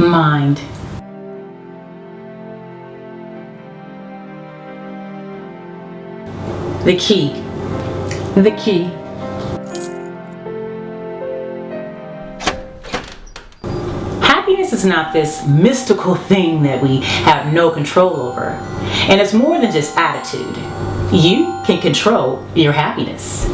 mind. The key. The key. Happiness is not this mystical thing that we have no control over. And it's more than just attitude. You can control your happiness.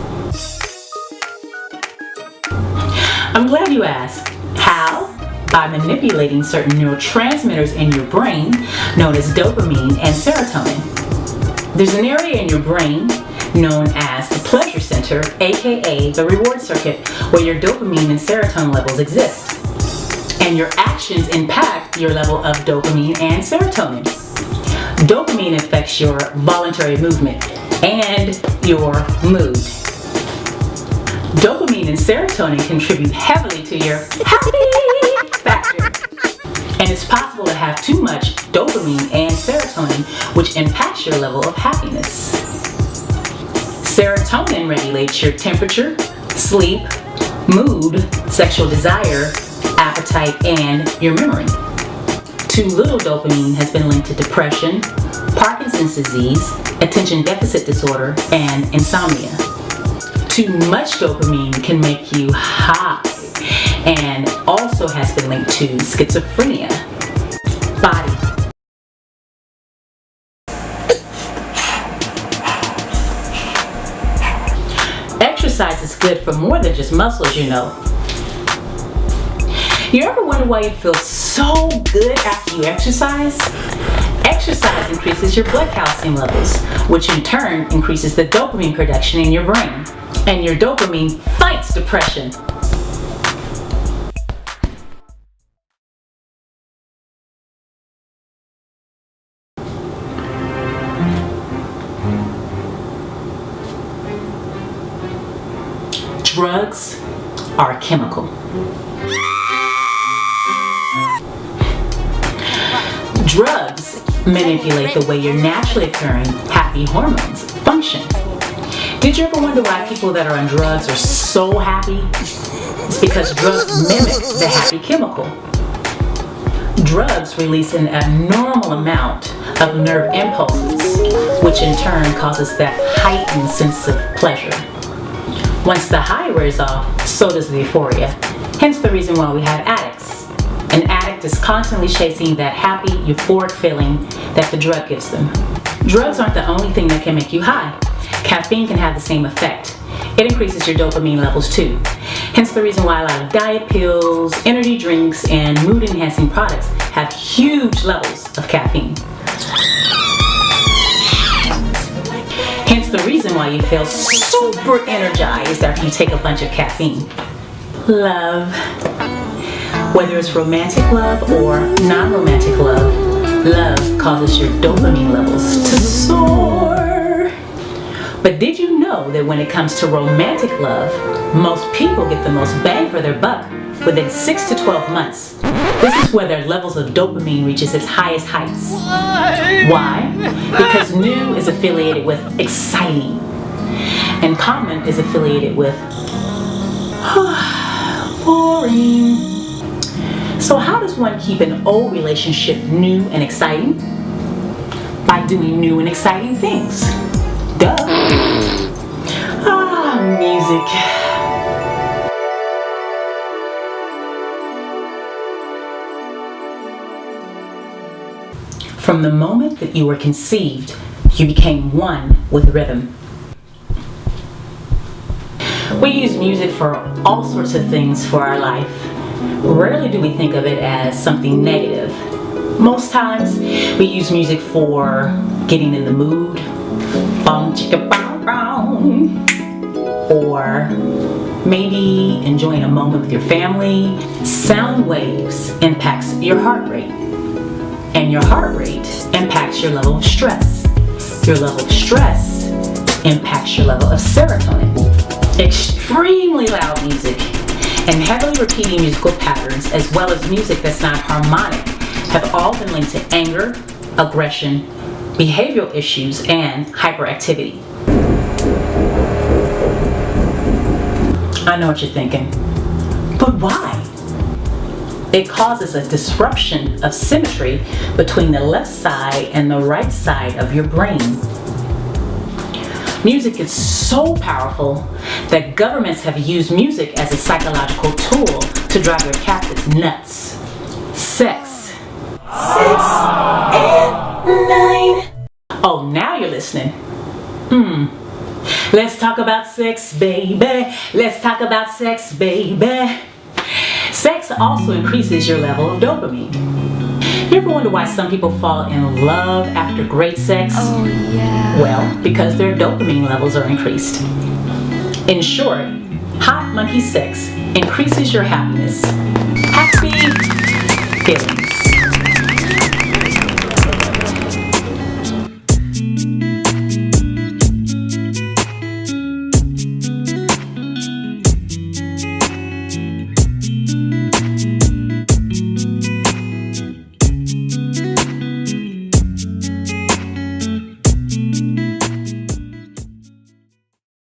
I'm glad you asked. How? By manipulating certain neurotransmitters in your brain known as dopamine and serotonin. There's an area in your brain known as the pleasure center, aka the reward circuit, where your dopamine and serotonin levels exist. And your actions impact your level of dopamine and serotonin. Dopamine affects your voluntary movement and your mood. Dopamine and serotonin contribute heavily to your happy factor. And it's possible to have too much dopamine and serotonin, which impacts your level of happiness. Serotonin regulates your temperature, sleep, mood, sexual desire, appetite, and your memory. Too little dopamine has been linked to depression, Parkinson's disease, attention deficit disorder, and insomnia. Too much dopamine can make you high and also has been linked to schizophrenia. Body. Exercise is good for more than just muscles, you know. You ever wonder why you feel so good after you exercise? Exercise increases your blood calcium levels, which in turn increases the dopamine production in your brain. And your dopamine fights depression. Drugs are chemical. Drugs manipulate the way your naturally occurring happy hormones function. Did you ever wonder why people that are on drugs are so happy? It's because drugs mimic the happy chemical. Drugs release an abnormal amount of nerve impulses, which in turn causes that heightened sense of pleasure. Once the high wears off, so does the euphoria. Hence the reason why we have addicts. An addict is constantly chasing that happy, euphoric feeling that the drug gives them. Drugs aren't the only thing that can make you high. Caffeine can have the same effect. It increases your dopamine levels too. Hence the reason why a lot of diet pills, energy drinks, and mood-enhancing products have huge levels of caffeine. Hence the reason why you feel super energized after you take a bunch of caffeine. Love. Whether it's romantic love or non-romantic love, love causes your dopamine levels to soar. But did you know that when it comes to romantic love, most people get the most bang for their buck within 6 to 12 months? This is where their levels of dopamine reaches its highest heights. Why? Because new is affiliated with exciting, and common is affiliated with boring. So how does one keep an old relationship new and exciting? By doing new and exciting things. Duh. Music. From the moment that you were conceived, you became one with rhythm. We use music for all sorts of things for our life. Rarely do we think of it as something negative. Most times we use music for getting in the mood, bum chicka bow bow, or maybe enjoying a moment with your family. Sound waves impacts your heart rate, and your heart rate impacts your level of stress. Your level of stress impacts your level of serotonin. Extremely loud music and heavily repeating musical patterns, as well as music that's not harmonic, have all been linked to anger, aggression, behavioral issues, and hyperactivity. I know what you're thinking, but why? It causes a disruption of symmetry between the left side and the right side of your brain. Music is so powerful that governments have used music as a psychological tool to drive their captives nuts. Sex. 6 and 9. Oh, now you're listening. Let's talk about sex, baby. Let's talk about sex, baby. Sex also increases your level of dopamine. You ever wonder why some people fall in love after great sex? Oh, yeah. Well, because their dopamine levels are increased. In short, hot monkey sex increases your happiness. Happy feelings.